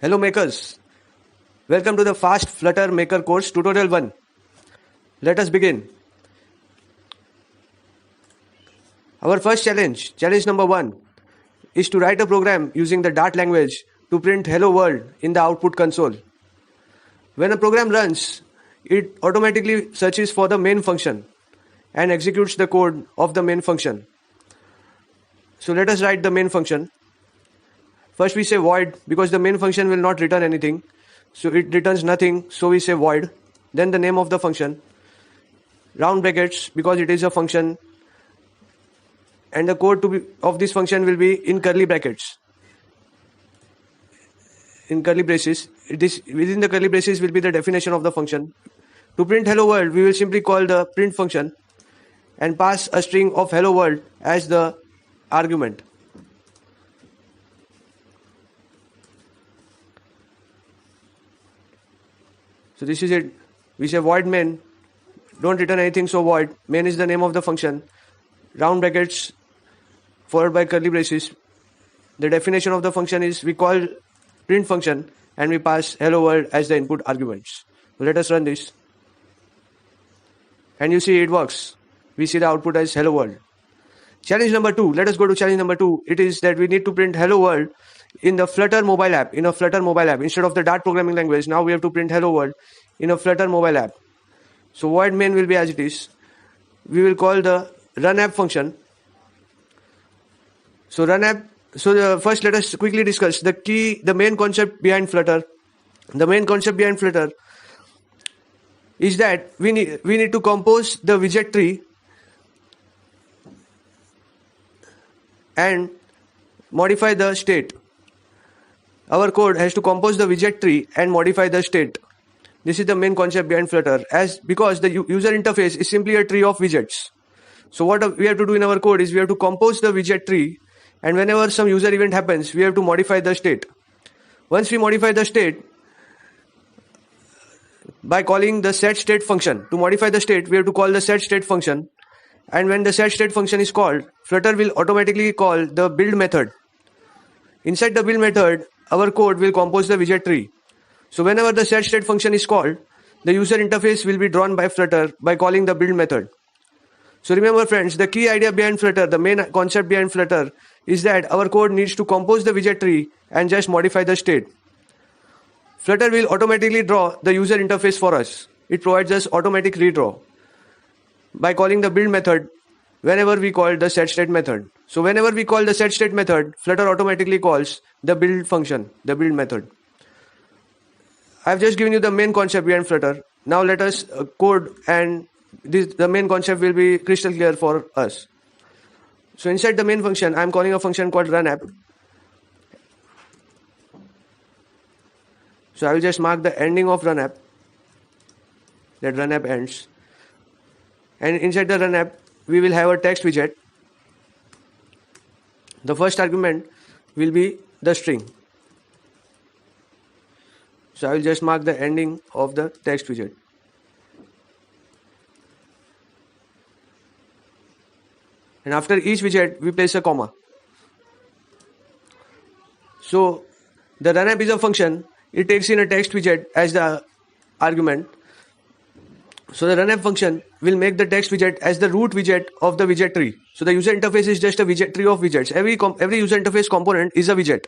Hello makers, welcome to the Fast Flutter Maker course tutorial 1. Let us begin. Our first challenge number 1, is to write a program using the Dart language to print hello world in the output console. When a program runs, it automatically searches for the main function and executes the code of the main function. So let us write the main function. First we say void because the main function will not return anything. So it returns nothing, so we say void. Then the name of the function. Round brackets because it is a function. And the code of this function will be in curly brackets. In curly braces. Within the curly braces will be the definition of the function. To print hello world, we will simply call the print function and pass a string of hello world as the argument. So this is it. We say void main. Don't return anything, so void. Main is the name of the function. Round brackets followed by curly braces. The definition of the function is we call print function and we pass hello world as the input arguments. So let us run this. And you see it works. We see the output as hello world. Challenge number 2. Let us go to challenge number 2. It is that we need to print hello world in the Flutter mobile app. In a Flutter mobile app. Instead of the Dart programming language, now we have to print hello world in a Flutter mobile app. So void main will be as it is. We will call the run app function. So run app. So first let us quickly discuss the main concept behind Flutter. The main concept behind Flutter is that we need to compose the widget tree and modify the state. Our code has to compose the widget tree and modify the state. This is the main concept behind Flutter, because the user interface is simply a tree of widgets. So what we have to do in our code is we have to compose the widget tree, and whenever some user event happens, we have to modify the state. Once we modify the state by calling the setState function. To modify the state, we have to call the setState function. And when the setState function is called, Flutter will automatically call the build method. Inside the build method, our code will compose the widget tree. So whenever the setState function is called, the user interface will be drawn by Flutter by calling the build method. So remember friends, the key idea behind Flutter, the main concept behind Flutter is that our code needs to compose the widget tree and just modify the state. Flutter will automatically draw the user interface for us. It provides us automatic redraw by calling the build method whenever we call the setState method. So whenever we call the setState method, Flutter automatically calls the build function, the build method. I've just given you the main concept behind Flutter. Now let us code, and the main concept will be crystal clear for us. So inside the main function, I'm calling a function called run app. So I will just mark the ending of run app. That run app ends. And inside the run app, we will have a text widget. The first argument will be the string. So I will just mark the ending of the text widget. And after each widget, we place a comma. So the run app is a function. It takes in a text widget as the argument. So the run app function will make the text widget as the root widget of the widget tree. So the user interface is just a widget tree of widgets. Every user interface component is a widget.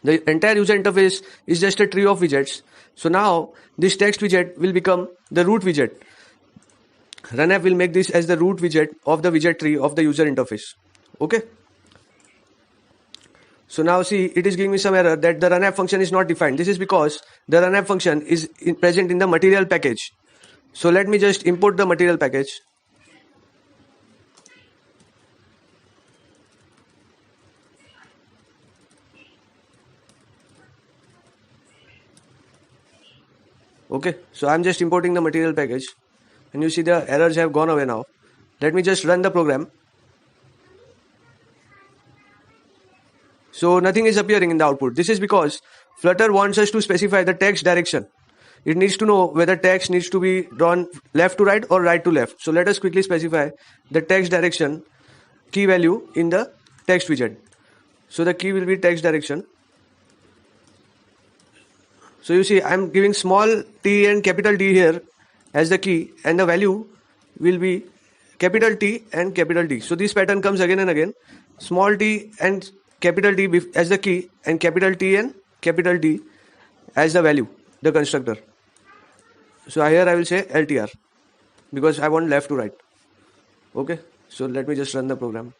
The entire user interface is just a tree of widgets. So now this text widget will become the root widget. Run app will make this as the root widget of the widget tree of the user interface. Okay. So now see, it is giving me some error that the run app function is not defined. This is because the run app function is present in the material package. So let me just import the material package. Okay, so I'm just importing the material package. And you see the errors have gone away now. Let me just run the program. So nothing is appearing in the output. This is because Flutter wants us to specify the text direction. It needs to know whether text needs to be drawn left to right or right to left. So let us quickly specify the text direction key value in the text widget. So the key will be text direction. So you see, I'm giving small t and capital T here as the key, and the value will be capital T and capital T. So this pattern comes again and again. Small t and capital T as the key, and capital T and capital T as the value, the constructor. So here I will say LTR because I want left to right. Okay, so let me just run the program.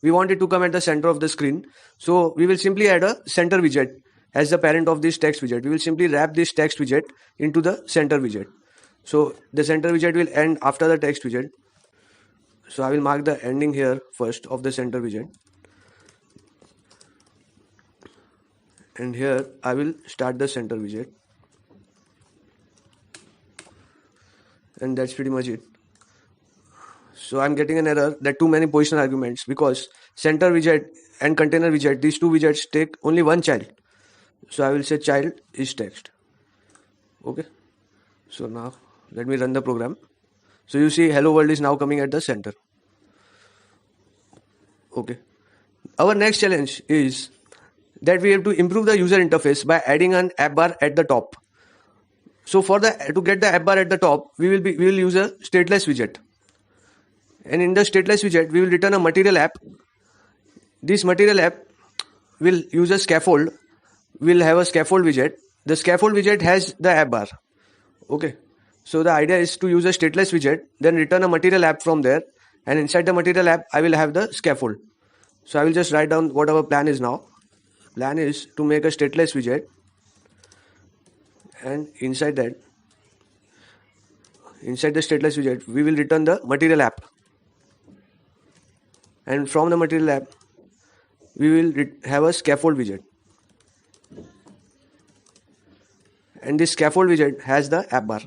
We want it to come at the center of the screen. So we will simply add a center widget as the parent of this text widget. We will simply wrap this text widget into the center widget. So the center widget will end after the text widget. So I will mark the ending here first of the center widget. And here I will start the center widget. And that's pretty much it. So I'm getting an error that too many position arguments, because center widget and container widget, these two widgets take only one child. So I will say child is text. Okay. So now let me run the program. So you see hello world is now coming at the center. Okay. Our next challenge is that we have to improve the user interface by adding an app bar at the top. So to get the app bar at the top, we will use a stateless widget. And in the stateless widget, we will return a material app. This material app will use a scaffold. We'll have a scaffold widget. The scaffold widget has the app bar. Okay. So the idea is to use a stateless widget, then return a material app from there. And inside the material app, I will have the scaffold. So I will just write down what our plan is now. Plan is to make a stateless widget. And inside the stateless widget, we will return the material app. And from the material app, we will have a scaffold widget. And this scaffold widget has the app bar.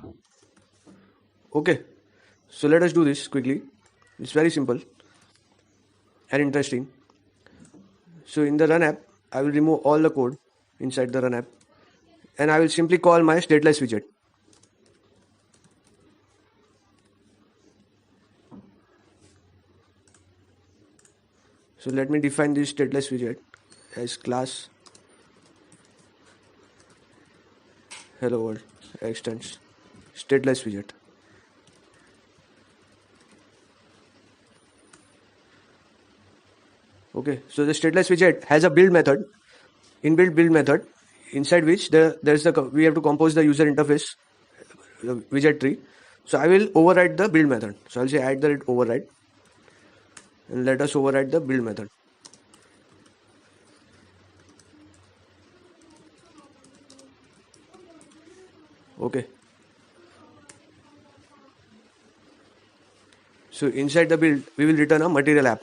Okay, so let us do this quickly. It's very simple and interesting. So in the run app, I will remove all the code inside the run app, and I will simply call my stateless widget. So let me define this stateless widget as class hello world extends stateless widget. Okay, so the stateless widget has a build method, inbuilt build method, inside which we have to compose the user interface widget tree. So I will override the build method. So I'll say add the override, and let us override the build method. Okay. So inside the build, we will return a material app.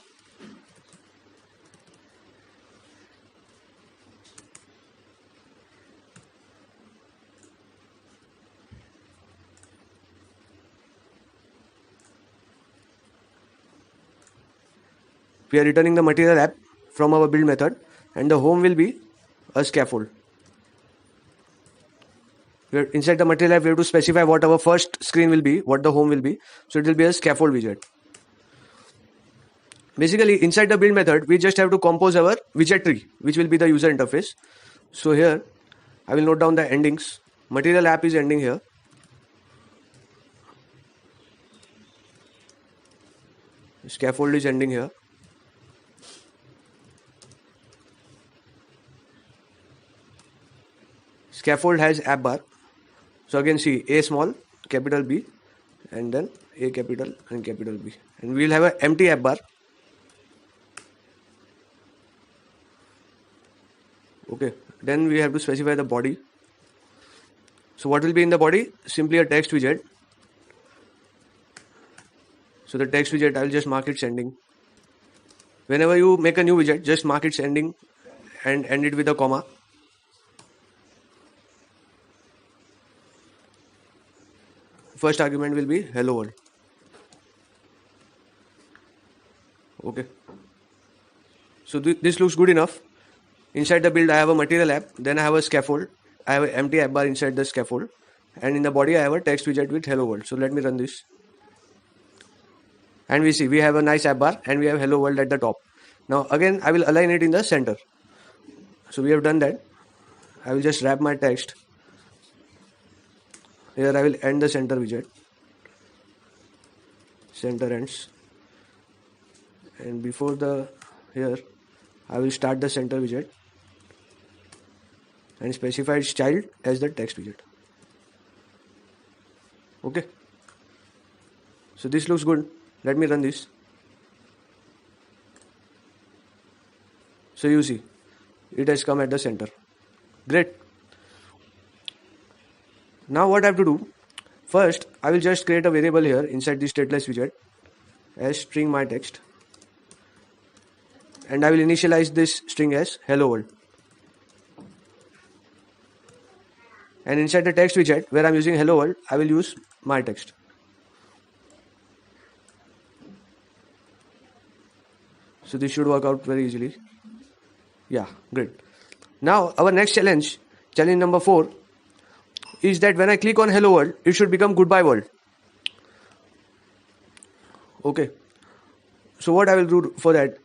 We are returning the material app from our build method, and the home will be a scaffold. Inside the material app, we have to specify what our first screen will be, what the home will be. So it will be a scaffold widget. Basically, inside the build method, we just have to compose our widget tree, which will be the user interface. So here, I will note down the endings. Material app is ending here. Scaffold is ending here. Scaffold has app bar. So again, see A small, capital B, and then A capital and capital B. And we will have an empty app bar. Okay, then we have to specify the body. So what will be in the body? Simply a text widget. So the text widget, I will just mark its ending. Whenever you make a new widget, just mark its ending and end it with a comma. First argument will be hello world. Okay. So this looks good enough. Inside the build, I have a material app. Then I have a scaffold. I have an empty app bar inside the scaffold. And in the body, I have a text widget with hello world. So let me run this. And we see we have a nice app bar and we have hello world at the top. Now again, I will align it in the center. So we have done that. I will just wrap my text. Here I will end the center widget. Center ends. And before the here I will start the center widget and specify its child as the text widget. Okay. So this looks good. Let me run this. So you see, it has come at the center. Great. Now what I have to do? First, I will just create a variable here inside the stateless widget as string my text. And I will initialize this string as hello world. And inside the text widget where I am using hello world, I will use my text. So this should work out very easily. Yeah, great. Now our next challenge number 4, is that when I click on hello world, it should become goodbye world. Okay. So what I will do for that,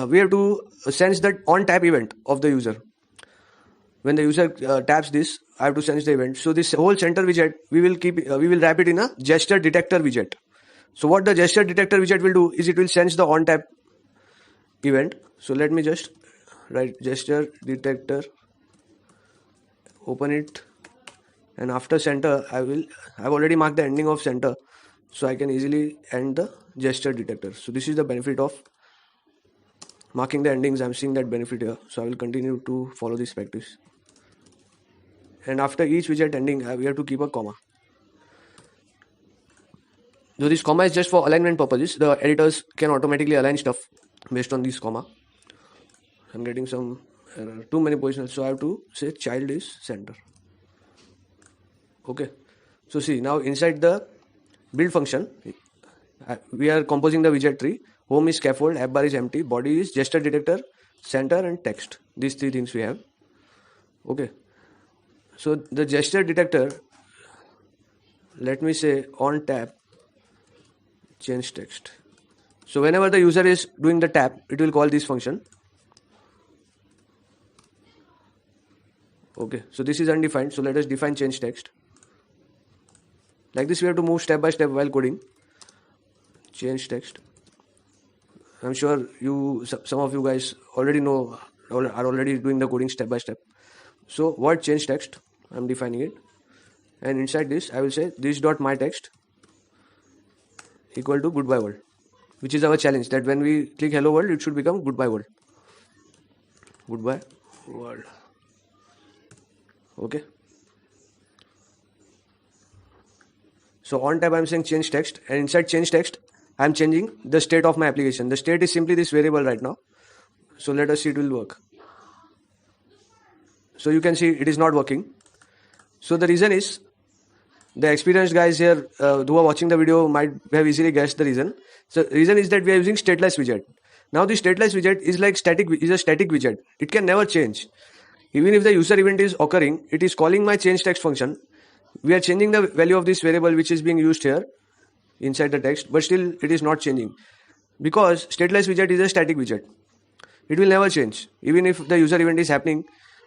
we have to sense that on tap event of the user. When the user taps this, I have to sense the event. So this whole center widget, we will wrap it in a gesture detector widget. So what the gesture detector widget will do is it will sense the on tap event. So let me just write gesture detector, open it, and after center I've already marked the ending of center, so I can easily end the gesture detector. So this is the benefit of marking the endings. I'm seeing that benefit here, so I will continue to follow this practice. And after each widget ending, we have to keep a comma. So this comma is just for alignment purposes. The editors can automatically align stuff based on this comma. I'm getting some error, too many positions, so I have to say child is center. Okay. So see, now inside the build function, we are composing the widget tree. Home is scaffold, app bar is empty, body is gesture detector, center and text. These 3 things we have. Okay. So the gesture detector, let me say on tap, change text. So whenever the user is doing the tap, it will call this function. Okay. So this is undefined. So let us define change text. Like this, we have to move step by step while coding. Change text. I'm sure some of you guys already know, or are already doing the coding step by step. So what change text? I'm defining it. And inside this, I will say this dot my text equal to goodbye world, which is our challenge, that when we click hello world, it should become goodbye world. Goodbye world. Okay. So on tab, I'm saying change text, and inside change text, I'm changing the state of my application. The state is simply this variable right now. So let us see it will work. So you can see it is not working. So the reason is, the experienced guys here who are watching the video might have easily guessed the reason. So the reason is that we are using stateless widget. Now the stateless widget is like a static widget. It can never change. Even if the user event is occurring, it is calling my change text function. We are changing the value of this variable which is being used here inside the text, but still it is not changing, because stateless widget is a static widget. It will never change. Even if the user event is happening,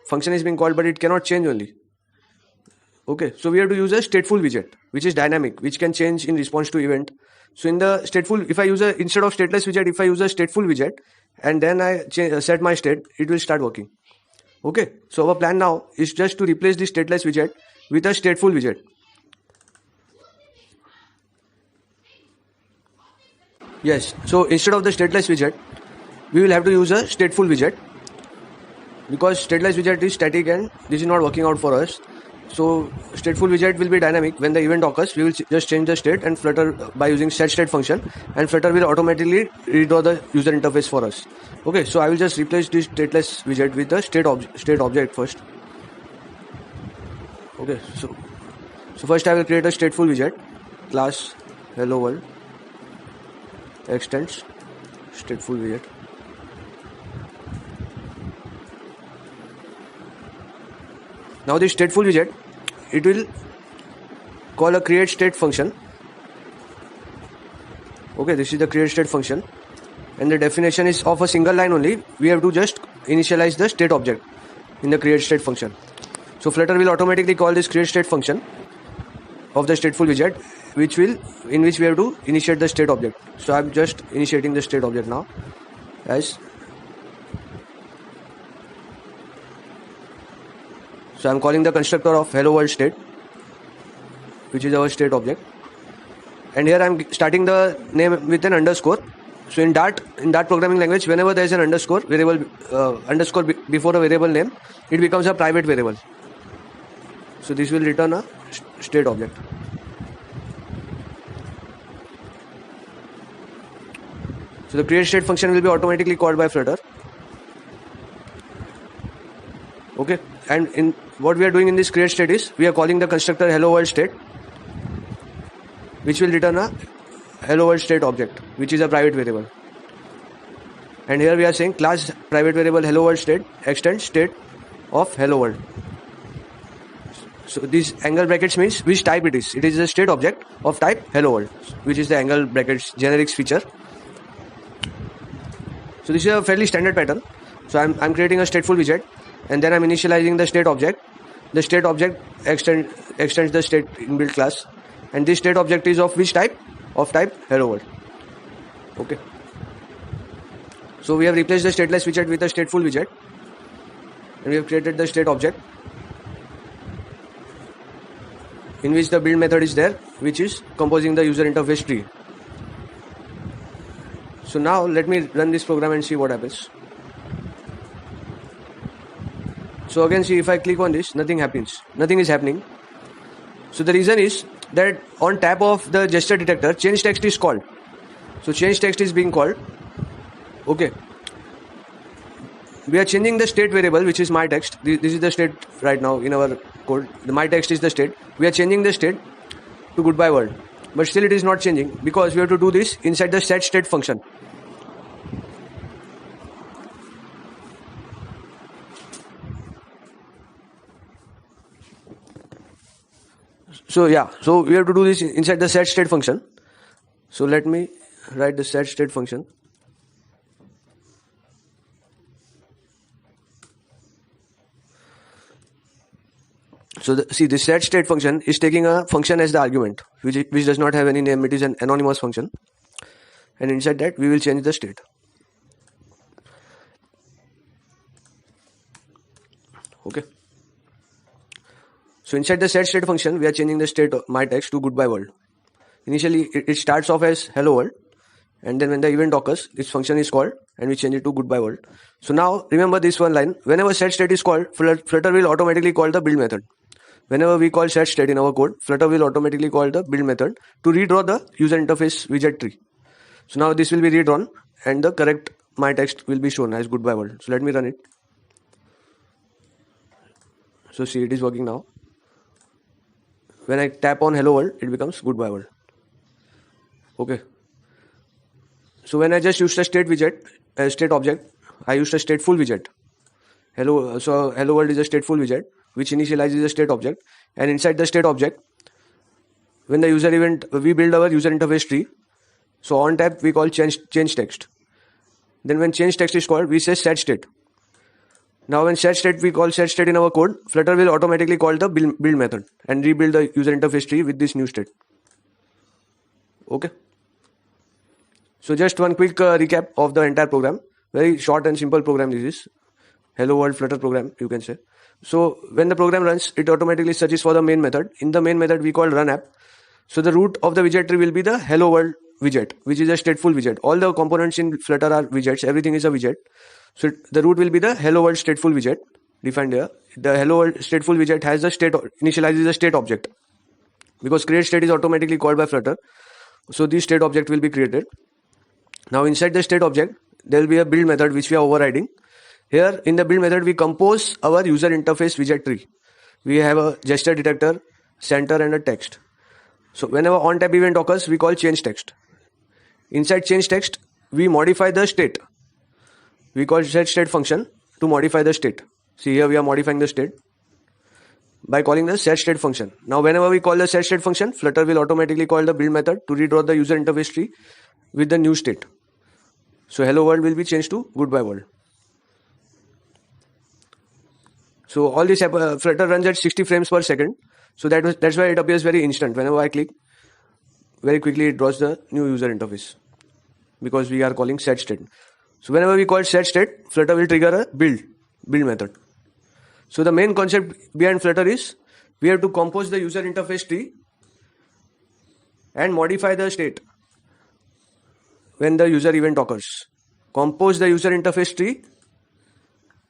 function is being called, but it cannot change only. Okay, so we have to use a stateful widget, which is dynamic, which can change in response to event. So in the stateful, if I use instead of stateless widget, if I use a stateful widget and then I set my state, it will start working. Okay, so our plan now is just to replace the stateless widget with a stateful widget. Yes, so instead of the stateless widget, we will have to use a stateful widget, because stateless widget is static and this is not working out for us. So stateful widget will be dynamic. When the event occurs, we will just change the state and Flutter by using setState function, and Flutter will automatically redraw the user interface for us. Okay, so I will just replace this stateless widget with the state object first. Okay, so first I will create a stateful widget, class hello world, extends stateful widget. Now this stateful widget, it will call a create state function. Okay, this is the create state function, and the definition is of a single line only. We have to just initialize the state object in the create state function. So Flutter will automatically call this create state function of the stateful widget, in which we have to initiate the state object. So I'm just initiating the state object now. So I'm calling the constructor of hello world state, which is our state object, and here I'm starting the name with an underscore. So in Dart programming language, whenever there is an underscore before a variable name, it becomes a private variable. So this will return a state object. So the create state function will be automatically called by Flutter. Okay, and in what we are doing in this create state is we are calling the constructor hello world state, which will return a hello world state object, which is a private variable. And here we are saying class private variable hello world state extends state of hello world. So these angle brackets means which type it is. It is a state object of type hello world, which is the angle brackets generics feature. So this is a fairly standard pattern. So I'm creating a stateful widget, and then I'm initializing the state object. The state object extends the state inbuilt class, and this state object is of which type? Of type hello world. Okay. So we have replaced the stateless widget with a stateful widget, and we have created the state object, in which the build method is there, which is composing the user interface tree. So now let me run this program and see what happens. So again, see, if I click on this, nothing happens. Nothing is happening. So the reason is that on tap of the gesture detector, change text is called. So change text is being called. Okay. We are changing the state variable, which is my text. This is the state right now in our code. The my text is the state. We are changing the state to goodbye world, but still it is not changing because we have to do this inside the set state function. So we have to do this inside the set state function. So let me write the set state function. So this set state function is taking a function as the argument, which does not have any name. It is an anonymous function, and inside that we will change the state. Okay. So inside the set state function, we are changing the state of my text to goodbye world. Initially, it starts off as hello world, and then when the event occurs, this function is called, and we change it to goodbye world. So now remember this one line: whenever set state is called, Flutter will automatically call the build method. Whenever we call set state in our code, Flutter will automatically call the build method to redraw the user interface widget tree. So now this will be redrawn, and the correct my text will be shown as goodbye world. So let me run it. So see, it is working now. When I tap on hello world, it becomes goodbye world. Okay. So when I just used a state widget, a state object, I used a stateful widget. So hello world is a stateful widget which initializes the state object, and inside the state object, when the user event, we build our user interface tree. So on tap we call change text. Then when change text is called, we say set state. Now when set state, we call set state in our code, Flutter will automatically call the build method and rebuild the user interface tree with this new state. Okay. So just one quick recap of the entire program. Very short and simple program this is. Hello world Flutter program, you can say. So when the program runs, it automatically searches for the main method. In the main method, we call run app. So the root of the widget tree will be the hello world widget, which is a stateful widget. All the components in Flutter are widgets. Everything is a widget. So the root will be the hello world stateful widget defined here. The hello world stateful widget has the state, initializes the state object, because create state is automatically called by Flutter. So this state object will be created. Now inside the state object, there will be a build method which we are overriding. Here in the build method, we compose our user interface widget tree. We have a gesture detector, center, and a text. So whenever on tap event occurs, we call change text. Inside change text, we modify the state. We call set state function to modify the state. See, here we are modifying the state by calling the set state function. Now whenever we call the set state function, Flutter will automatically call the build method to redraw the user interface tree with the new state. So hello world will be changed to goodbye world. So all this Flutter runs at 60 frames per second. So that's why it appears very instant. Whenever I click, very quickly it draws the new user interface, because we are calling set state. So whenever we call set state, Flutter will trigger a build method. So the main concept behind Flutter is we have to compose the user interface tree and modify the state when the user event occurs. Compose the user interface tree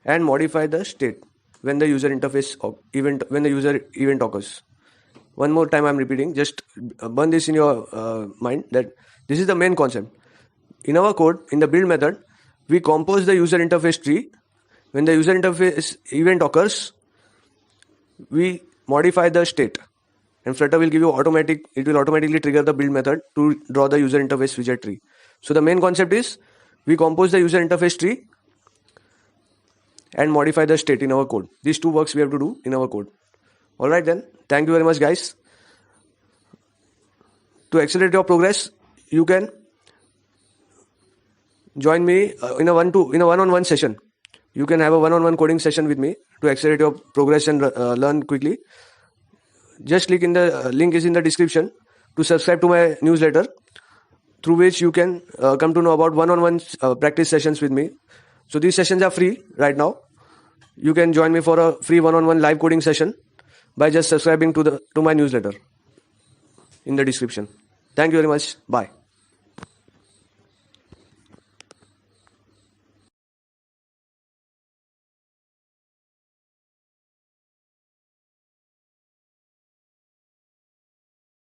and modify the state when the user event occurs. One more time I'm repeating, just burn this in your mind, that this is the main concept. In our code, in the build method, we compose the user interface tree. When the user interface event occurs, we modify the state, and Flutter will give you it will automatically trigger the build method to draw the user interface widget tree. So the main concept is we compose the user interface tree and modify the state in our code. These two works we have to do in our code. Alright then, thank you very much guys. To accelerate your progress, you can join me in a one-on-one session. You can have a one-on-one coding session with me to accelerate your progress and learn quickly. Just click in the link is in the description to subscribe to my newsletter, through which you can come to know about one-on-one practice sessions with me. So these sessions are free right now. You can join me for a free one-on-one live coding session by just subscribing to my newsletter in the description. Thank you very much. Bye.